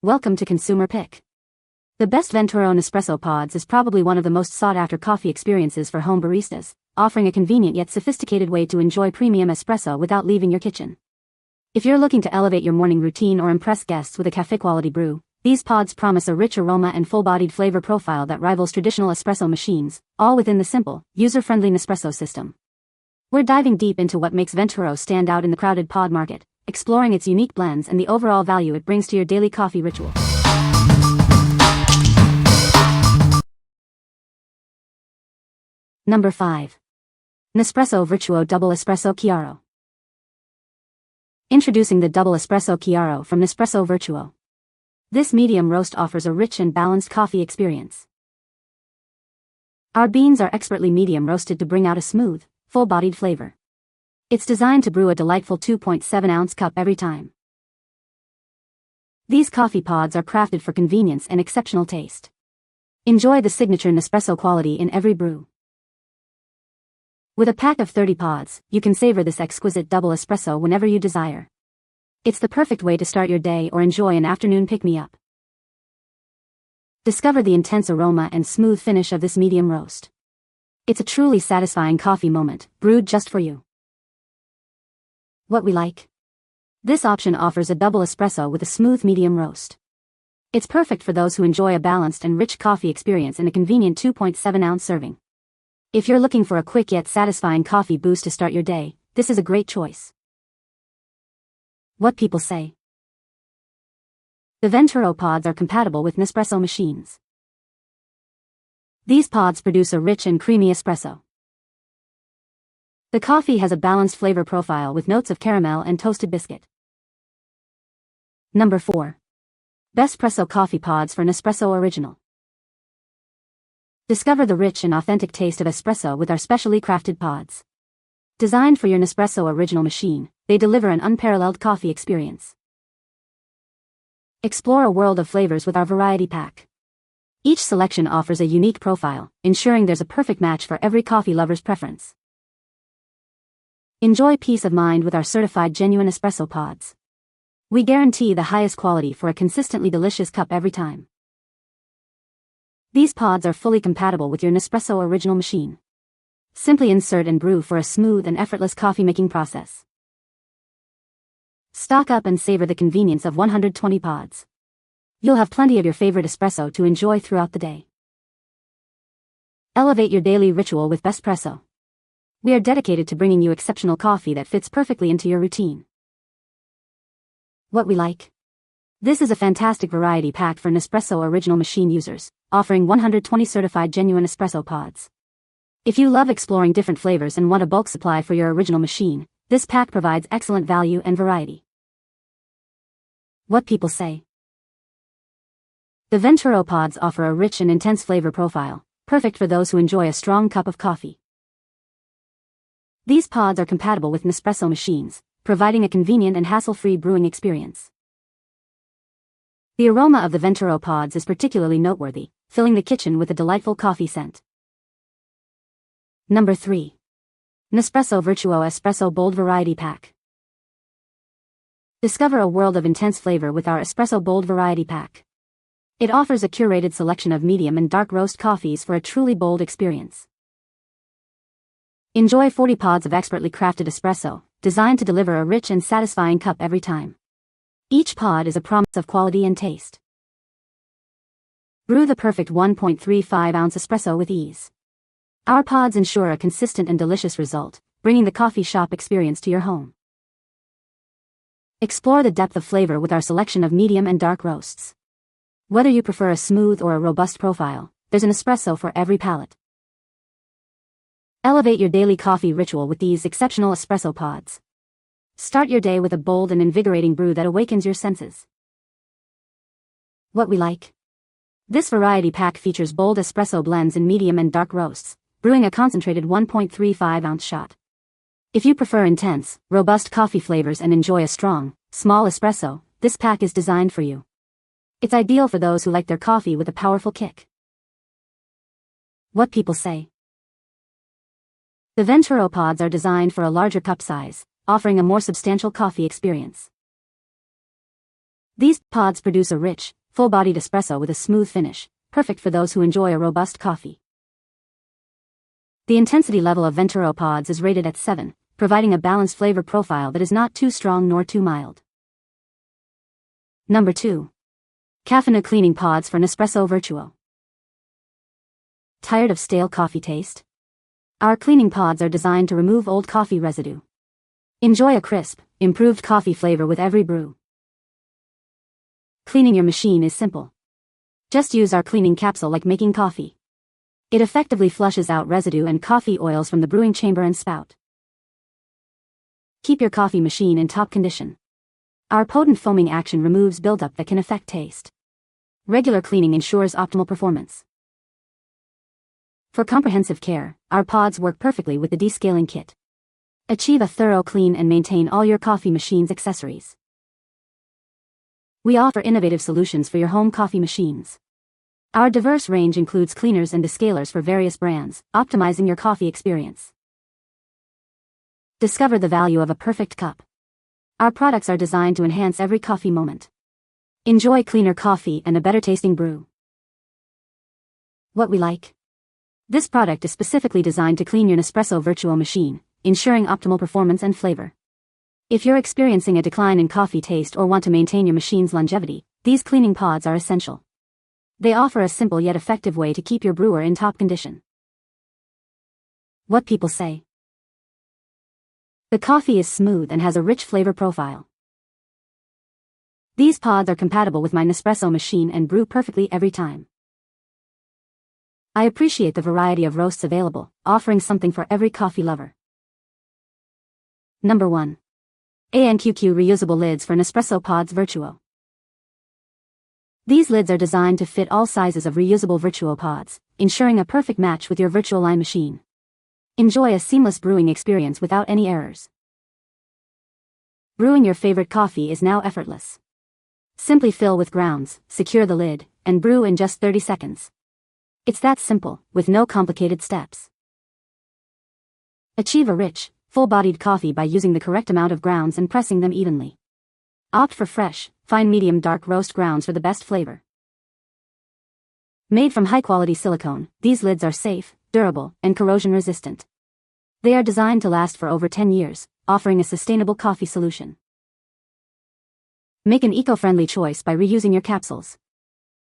Welcome to Consumer Pick. The best Venturo Nespresso Pods is probably one of the most sought-after coffee experiences for home baristas, offering a convenient yet sophisticated way to enjoy premium espresso without leaving your kitchen. If you're looking to elevate your morning routine or impress guests with a café-quality brew, these pods promise a rich aroma and full-bodied flavor profile that rivals traditional espresso machines, all within the simple, user-friendly Nespresso system. We're diving deep into what makes Venturo stand out in the crowded pod market, exploring its unique blends and the overall value it brings to your daily coffee ritual. Number 5. Nespresso Vertuo Double Espresso Chiaro. Introducing the Double Espresso Chiaro from Nespresso Vertuo. This medium roast offers a rich and balanced coffee experience. Our beans are expertly medium roasted to bring out a smooth, full-bodied flavor. It's designed to brew a delightful 2.7-ounce cup every time. These coffee pods are crafted for convenience and exceptional taste. Enjoy the signature Nespresso quality in every brew. With a pack of 30 pods, you can savor this exquisite double espresso whenever you desire. It's the perfect way to start your day or enjoy an afternoon pick-me-up. Discover the intense aroma and smooth finish of this medium roast. It's a truly satisfying coffee moment, brewed just for you. What we like? This option offers a double espresso with a smooth medium roast. It's perfect for those who enjoy a balanced and rich coffee experience in a convenient 2.7-ounce serving. If you're looking for a quick yet satisfying coffee boost to start your day, this is a great choice. What people say. The Venturo pods are compatible with Nespresso machines. These pods produce a rich and creamy espresso. The coffee has a balanced flavor profile with notes of caramel and toasted biscuit. Number 4. Bestpresso Coffee Pods for Nespresso Original. Discover the rich and authentic taste of espresso with our specially crafted pods. Designed for your Nespresso Original machine, they deliver an unparalleled coffee experience. Explore a world of flavors with our variety pack. Each selection offers a unique profile, ensuring there's a perfect match for every coffee lover's preference. Enjoy peace of mind with our certified genuine espresso pods. We guarantee the highest quality for a consistently delicious cup every time. These pods are fully compatible with your Nespresso Original machine. Simply insert and brew for a smooth and effortless coffee-making process. Stock up and savor the convenience of 120 pods. You'll have plenty of your favorite espresso to enjoy throughout the day. Elevate your daily ritual with Bestpresso. We are dedicated to bringing you exceptional coffee that fits perfectly into your routine. What we like? This is a fantastic variety pack for Nespresso Original machine users, offering 120 certified genuine espresso pods. If you love exploring different flavors and want a bulk supply for your original machine, this pack provides excellent value and variety. What people say. The Venturo pods offer a rich and intense flavor profile, perfect for those who enjoy a strong cup of coffee. These pods are compatible with Nespresso machines, providing a convenient and hassle-free brewing experience. The aroma of the Venturo pods is particularly noteworthy, filling the kitchen with a delightful coffee scent. Number 3. Nespresso Vertuo Espresso Bold Variety Pack. Discover a world of intense flavor with our Espresso Bold Variety Pack. It offers a curated selection of medium and dark roast coffees for a truly bold experience. Enjoy 40 pods of expertly crafted espresso, designed to deliver a rich and satisfying cup every time. Each pod is a promise of quality and taste. Brew the perfect 1.35-ounce espresso with ease. Our pods ensure a consistent and delicious result, bringing the coffee shop experience to your home. Explore the depth of flavor with our selection of medium and dark roasts. Whether you prefer a smooth or a robust profile, there's an espresso for every palate. Elevate your daily coffee ritual with these exceptional espresso pods. Start your day with a bold and invigorating brew that awakens your senses. What we like? This variety pack features bold espresso blends in medium and dark roasts, brewing a concentrated 1.35-ounce shot. If you prefer intense, robust coffee flavors and enjoy a strong, small espresso, this pack is designed for you. It's ideal for those who like their coffee with a powerful kick. What people say. The Venturo pods are designed for a larger cup size, offering a more substantial coffee experience. These pods produce a rich, full-bodied espresso with a smooth finish, perfect for those who enjoy a robust coffee. The intensity level of Venturo pods is rated at 7, providing a balanced flavor profile that is not too strong nor too mild. Number 2. Caffenu cleaning pods for Nespresso Vertuo. Tired of stale coffee taste? Our cleaning pods are designed to remove old coffee residue. Enjoy a crisp, improved coffee flavor with every brew. Cleaning your machine is simple. Just use our cleaning capsule like making coffee. It effectively flushes out residue and coffee oils from the brewing chamber and spout. Keep your coffee machine in top condition. Our potent foaming action removes buildup that can affect taste. Regular cleaning ensures optimal performance. For comprehensive care, our pods work perfectly with the descaling kit. Achieve a thorough clean and maintain all your coffee machine's accessories. We offer innovative solutions for your home coffee machines. Our diverse range includes cleaners and descalers for various brands, optimizing your coffee experience. Discover the value of a perfect cup. Our products are designed to enhance every coffee moment. Enjoy cleaner coffee and a better tasting brew. What we like. This product is specifically designed to clean your Nespresso Vertuo machine, ensuring optimal performance and flavor. If you're experiencing a decline in coffee taste or want to maintain your machine's longevity, these cleaning pods are essential. They offer a simple yet effective way to keep your brewer in top condition. What people say. The coffee is smooth and has a rich flavor profile. These pods are compatible with my Nespresso machine and brew perfectly every time. I appreciate the variety of roasts available, offering something for every coffee lover. Number 1. AANQQ reusable lids for Nespresso Pods Vertuo. These lids are designed to fit all sizes of reusable Vertuo pods, ensuring a perfect match with your Vertuo line machine. Enjoy a seamless brewing experience without any errors. Brewing your favorite coffee is now effortless. Simply fill with grounds, secure the lid, and brew in just 30 seconds. It's that simple, with no complicated steps. Achieve a rich, full-bodied coffee by using the correct amount of grounds and pressing them evenly. Opt for fresh, fine medium dark roast grounds for the best flavor. Made from high-quality silicone, these lids are safe, durable, and corrosion-resistant. They are designed to last for over 10 years, offering a sustainable coffee solution. Make an eco-friendly choice by reusing your capsules.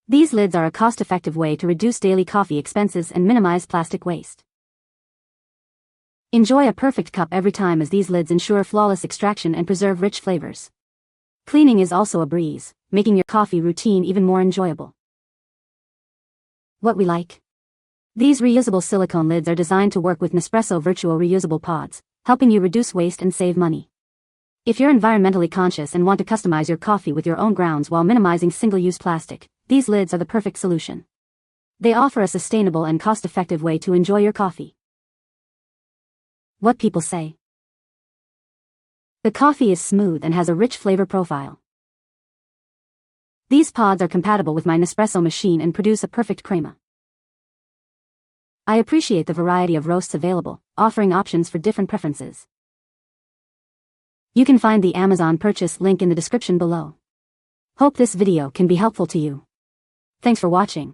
These lids are a cost-effective way to reduce daily coffee expenses and minimize plastic waste. Enjoy a perfect cup every time as these lids ensure flawless extraction and preserve rich flavors. Cleaning is also a breeze, making your coffee routine even more enjoyable. What we like. These reusable silicone lids are designed to work with Nespresso Vertuo reusable pods, helping you reduce waste and save money. If you're environmentally conscious and want to customize your coffee with your own grounds while minimizing single-use plastic, these lids are the perfect solution. They offer a sustainable and cost-effective way to enjoy your coffee. What people say. The coffee is smooth and has a rich flavor profile. These pods are compatible with my Nespresso machine and produce a perfect crema. I appreciate the variety of roasts available, offering options for different preferences. You can find the Amazon purchase link in the description below. Hope this video can be helpful to you. Thanks for watching.